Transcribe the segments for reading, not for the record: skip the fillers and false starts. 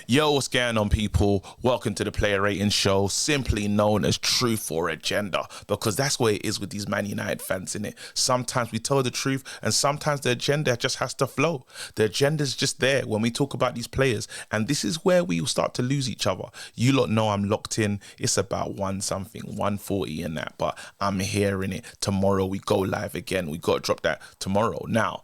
Yo, what's going on, people? Welcome to the Player Rating Show, simply known as Truth or Agenda, because that's what it is with these Man United fans, innit? Sometimes we tell the truth, and sometimes the agenda just has to flow. The agenda's just there when we talk about these players, and this is where we start to lose each other. You lot know I'm locked in. It's about 140 and that, but I'm here in it. Tomorrow we go live again. We got to drop that tomorrow. Now,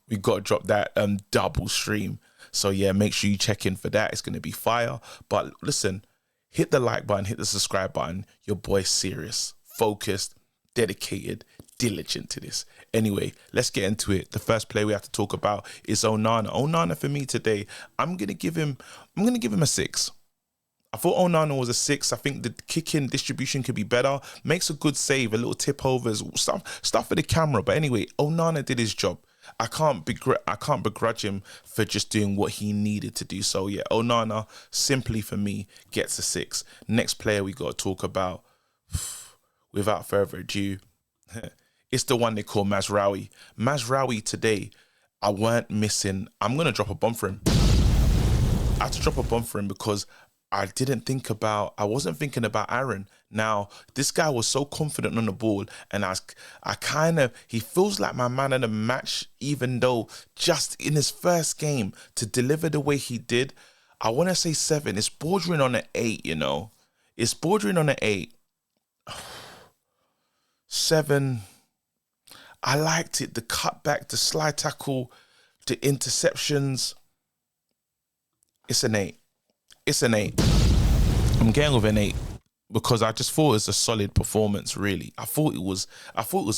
we got to drop that double stream. So yeah, make sure you check in for that. It's going to be fire. But listen, hit the like button, hit the subscribe button. Your boy's serious, focused, dedicated, diligent to this. Anyway, let's get into it. The first player we have to talk about is Onana. Onana for me today, I'm gonna give him a 6. I thought Onana was a 6. I think the kicking distribution could be better. Makes a good save, a little tip overs, stuff for the camera. But anyway, Onana did his job. I can't begrudge him for just doing what he needed to do. So yeah, Onana simply for me gets a 6. Next player we got to talk about, without further ado, it's the one they call Mazraoui. Mazraoui today, I weren't missing. I'm gonna drop a bomb for him. I had to drop a bomb for him because I wasn't thinking about Aaron. Now, this guy was so confident on the ball, and he feels like my man of the match, even though just in his first game to deliver the way he did, I want to say 7. It's bordering on an 8, you know. It's bordering on an 8. 7. I liked it. The cutback, the slide tackle, the interceptions. It's an 8. It's an 8. I'm going with an 8 because I just thought it was a solid performance, really. I thought it was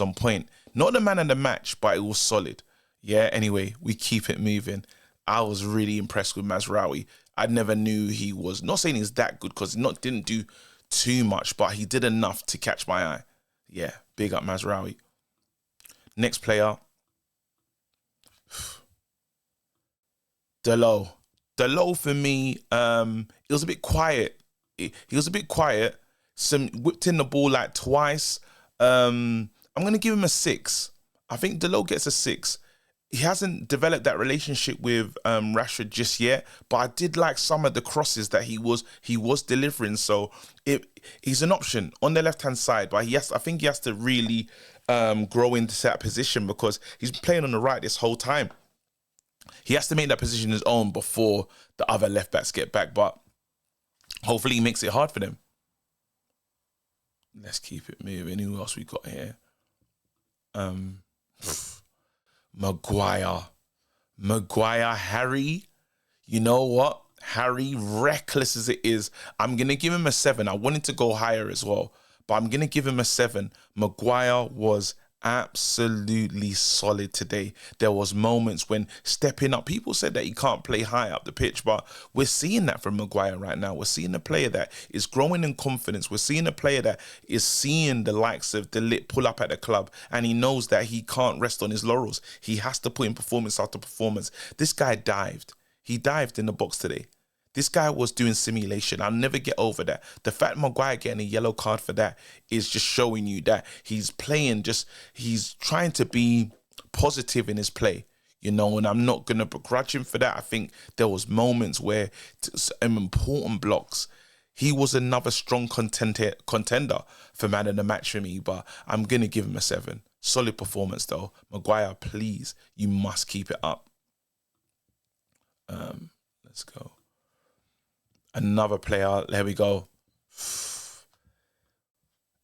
on point. Not the man of the match, but it was solid. Yeah, anyway, we keep it moving. I was really impressed with Mazraoui. I never knew he was, not saying he's that good because he didn't do too much, but he did enough to catch my eye. Yeah, big up Mazraoui. Next player, Dalot. Dalot for me, it was a bit quiet. He was a bit quiet. Whipped in the ball like twice. I'm going to give him a 6. I think Dalot gets a 6. He hasn't developed that relationship with Rashford just yet, but I did like some of the crosses that he was delivering. So he's an option on the left-hand side, but I think he has to really grow into that position because he's playing on the right this whole time. He has to make that position his own before the other left-backs get back, but hopefully he makes it hard for them. Let's keep it moving. Who else we got here? Maguire, Harry. You know what? Harry, reckless as it is, I'm going to give him a 7. I wanted to go higher as well, but I'm going to give him a 7. Maguire was absolutely solid today. There was moments when stepping up, people said that he can't play high up the pitch, but we're seeing that from Maguire right now. We're seeing a player that is growing in confidence. We're seeing a player that is seeing the likes of De Ligt pull up at the club, and he knows that he can't rest on his laurels. He has to put in performance after performance. This guy dived. He dived in the box today. This guy was doing simulation. I'll never get over that. The fact Maguire getting a yellow card for that is just showing you that he's he's trying to be positive in his play, you know, and I'm not going to begrudge him for that. I think there was moments where some important blocks, he was another strong contender for man of the match for me, but I'm going to give him a 7. Solid performance though. Maguire, please, you must keep it up. Let's go. Another player, there we go.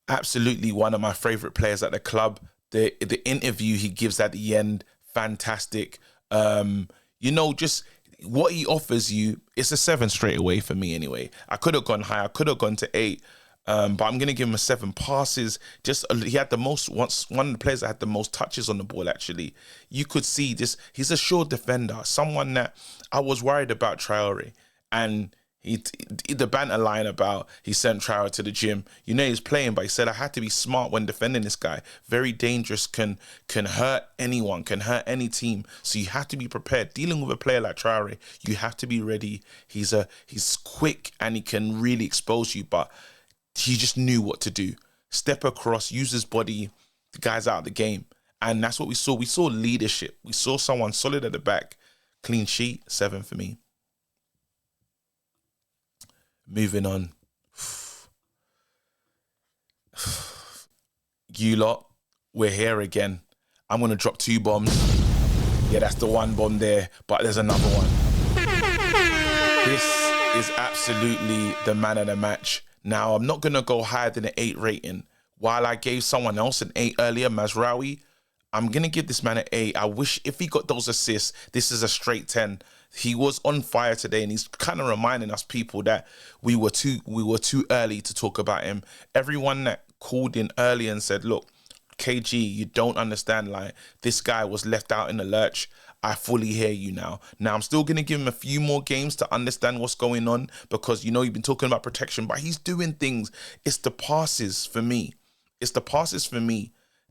Absolutely one of my favourite players at the club. The interview he gives at the end, fantastic. You know, just what he offers you, it's a 7 straight away for me anyway. I could have gone higher, I could have gone to 8. But I'm going to give him a 7. Passes, he had the most, one of the players that had the most touches on the ball, actually. You could see this, he's a sure defender, someone that I was worried about Traore, and the banter line about he sent Traore to the gym. You know he's playing, but he said I had to be smart when defending this guy. Very dangerous, can hurt anyone, can hurt any team. So you have to be prepared. Dealing with a player like Traore, you have to be ready. He's quick and he can really expose you, but he just knew what to do. Step across, use his body. The guy's out of the game, and that's what we saw. We saw leadership. We saw someone solid at the back. Clean sheet, 7 for me. Moving on. You lot, we're here again. I'm going to drop 2 bombs. Yeah, that's the 1 bomb there, but there's another one. This is absolutely the man of the match. Now, I'm not going to go higher than an 8 rating. While I gave someone else an 8 earlier, Mazraoui, I'm going to give this man an 8. I wish if he got those assists, this is a straight 10. He was on fire today, and he's kind of reminding us people that we were too early to talk about him. Everyone that called in early and said, look, KG, you don't understand, like, this guy was left out in the lurch. I fully hear you now. Now, I'm still going to give him a few more games to understand what's going on, because, you know, you've been talking about protection, but he's doing things. It's the passes for me.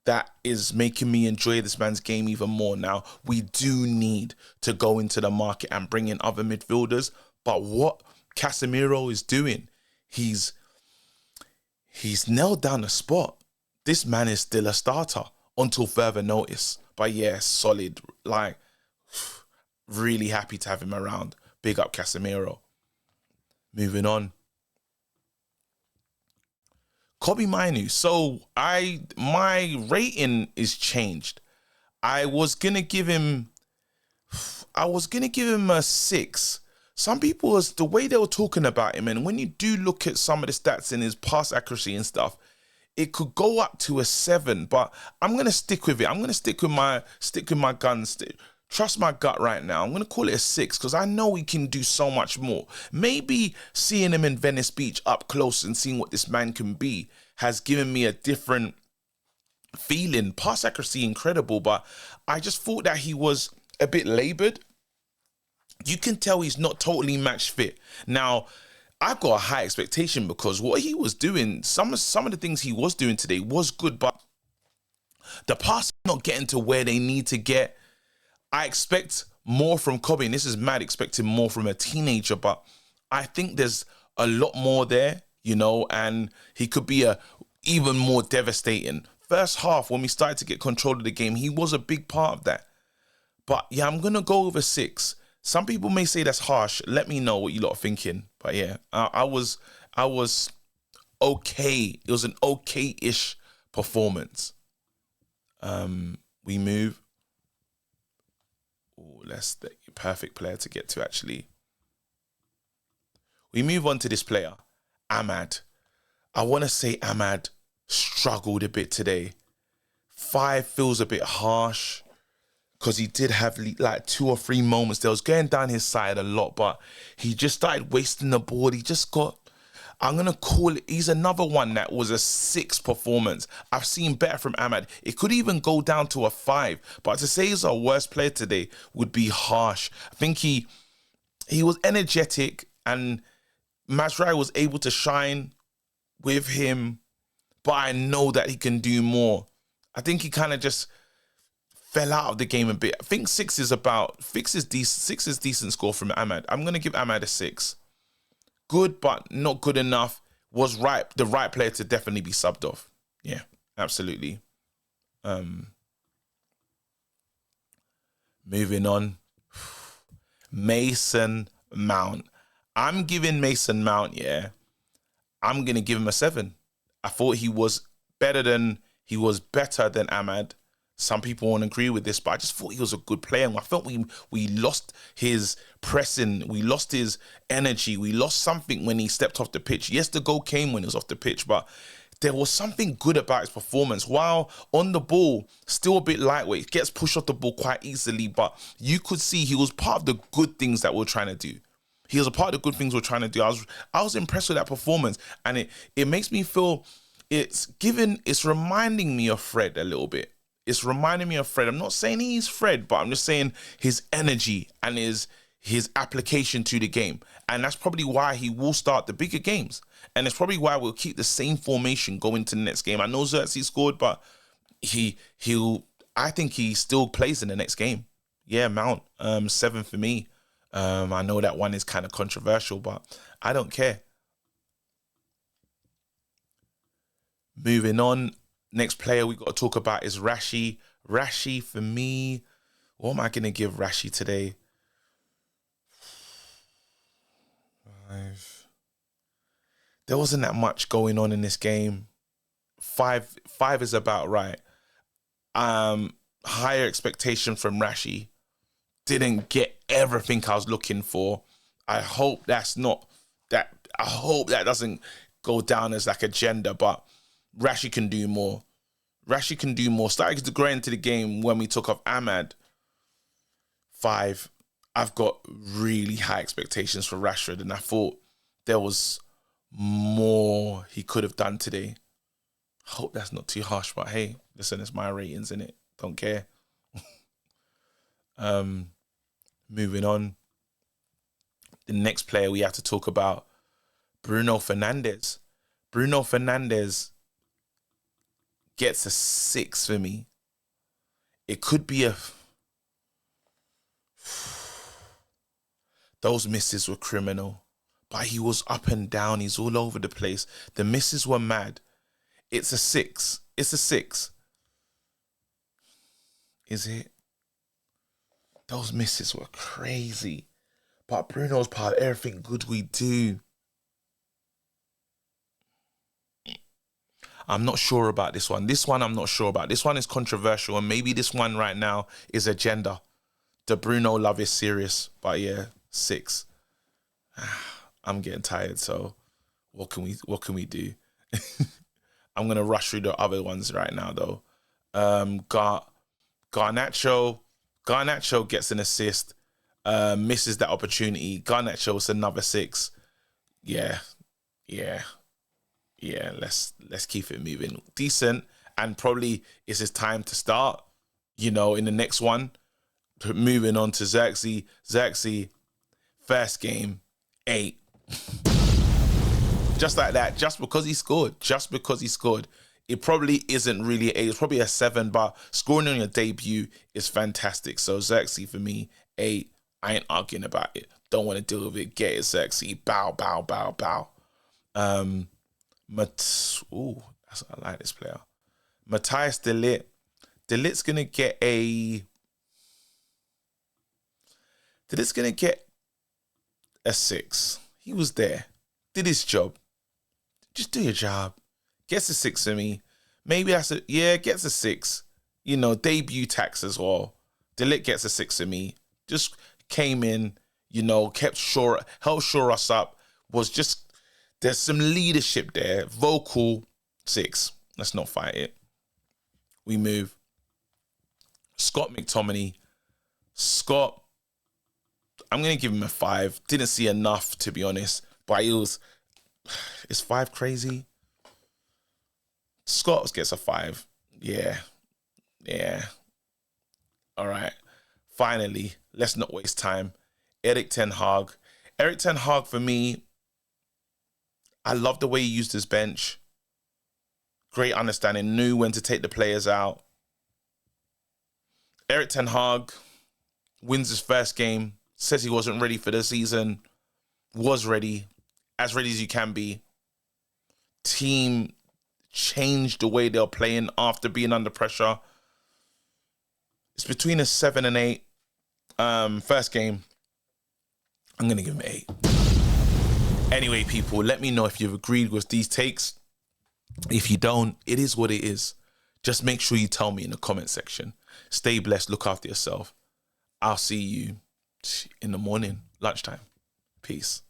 That is making me enjoy this man's game even more. Now, we do need to go into the market and bring in other midfielders, but what Casemiro is doing, he's nailed down a spot. This man is still a starter until further notice. But yeah, solid. Like, really happy to have him around. Big up Casemiro. Moving on. Kobbie Mainoo. So my rating is changed. I was gonna give him a 6. Some people, was the way they were talking about him, and when you do look at some of the stats in his pass accuracy and stuff, it could go up to a 7. But I'm gonna stick with it. I'm gonna stick with my guns. Trust my gut right now. I'm gonna call it a 6 because I know he can do so much more. Maybe seeing him in Venice Beach up close and seeing what this man can be has given me a different feeling. Pass accuracy incredible, but I just thought that he was a bit laboured. You can tell he's not totally match fit. Now, I've got a high expectation because what he was doing, some of the things he was doing today was good, but the pass not getting to where they need to get. I expect more from Kobbie, and this is mad expecting more from a teenager, but I think there's a lot more there, you know, and he could be even more devastating. First half, when we started to get control of the game, he was a big part of that. But yeah, I'm going to go with a 6. Some people may say that's harsh. Let me know what you lot are thinking. But yeah, I was okay. It was an okay-ish performance. We move. Oh, that's the perfect player to get to, actually. We move on to this player, Ahmad. I want to say Ahmad struggled a bit today. 5 feels a bit harsh because he did have like 2 or 3 moments. There was going down his side a lot, but he just started wasting the ball. He just got, I'm going to call it, he's another one that was a 6 performance. I've seen better from Ahmad. It could even go down to a 5, but to say he's our worst player today would be harsh. I think he was energetic, and Mazraoui was able to shine with him, but I know that he can do more. I think he kind of just fell out of the game a bit. I think 6 is decent score from Ahmad. I'm going to give Ahmad a 6. Good, but not good enough. Was the right player to definitely be subbed off. Yeah, absolutely. Moving on. Mason Mount. I'm giving Mason Mount, yeah, I'm going to give him a 7. I thought he was better than Ahmad. Some people won't agree with this, but I just thought he was a good player. And I felt we lost his pressing. We lost his energy. We lost something when he stepped off the pitch. Yes, the goal came when he was off the pitch, but there was something good about his performance. While on the ball, still a bit lightweight, gets pushed off the ball quite easily, but you could see he was part of the good things that we're trying to do. He was a part of the good things we're trying to do. I was impressed with that performance, and it makes me feel it's reminding me of Fred a little bit. It's reminding me of Fred. I'm not saying he's Fred, but I'm just saying his energy and his application to the game. And that's probably why he will start the bigger games. And it's probably why we'll keep the same formation going to the next game. I know Xerxes scored, but I think he still plays in the next game. Yeah, Mount, 7 for me. I know that one is kind of controversial, but I don't care. Moving on. Next player we got to talk about is Rashi. Rashi, for me, what am I going to give Rashi today? 5. there wasn't that much going on in this game. Five is about right. Higher expectation from Rashi. Didn't get everything I was looking for. I hope that's not that. I hope that doesn't go down as like agenda, but Rashi can do more. Rashi can do more. Starting to grow into the game when we took off Ahmad. 5. I've got really high expectations for Rashford, and I thought there was more he could have done today. I hope that's not too harsh, but hey, listen, it's my ratings, innit? Don't care. Moving on. The next player we have to talk about, Bruno Fernandes. Bruno Fernandes gets a 6 for me. It could be a... Those misses were criminal. But he was up and down. He's all over the place. The misses were mad. It's a 6. It's a 6. Is it? Those misses were crazy. But Bruno's part of everything good we do. I'm not sure about this one. This one I'm not sure about. This one is controversial, and maybe this one right now is agenda. The Bruno love is serious. But yeah, 6. I'm getting tired, so what can we do? I'm gonna rush through the other ones right now though. Garnacho gets an assist, misses that opportunity. Garnacho's another 6. Yeah. Let's keep it moving. Decent, and probably it's his time to start. In the next one. Moving on to Xerxes. Xerxes, first game, 8. Just like that, just because he scored. It probably isn't really 8. It's probably a 7, but scoring on your debut is fantastic. So Xerxes for me, 8. I ain't arguing about it. Don't want to deal with it. Get it, Xerxes. Bow. I like this player. Matthias de Ligt. De Ligt's gonna get a 6. He was there. Did his job. Just do your job. Gets a 6 for me. Maybe gets a 6. Debut tax as well. De Ligt gets a 6 for me. Just came in, helped shore us up. There's some leadership there. Vocal, 6. Let's not fight it. We move. Scott McTominay. Scott, I'm going to give him a 5. Didn't see enough, to be honest. But is 5 crazy? Scott gets a 5. Yeah. All right. Finally, let's not waste time. Erik ten Hag. Erik ten Hag, for me, I love the way he used his bench. Great understanding. Knew when to take the players out. Erik ten Hag wins his first game. Says he wasn't ready for the season. Was ready. As ready as you can be. Team changed the way they're playing after being under pressure. It's between a 7 and 8. First game, I'm going to give him an 8. Anyway, people, let me know if you've agreed with these takes. If you don't, it is what it is. Just make sure you tell me in the comment section. Stay blessed. Look after yourself. I'll see you in the morning, lunchtime. Peace.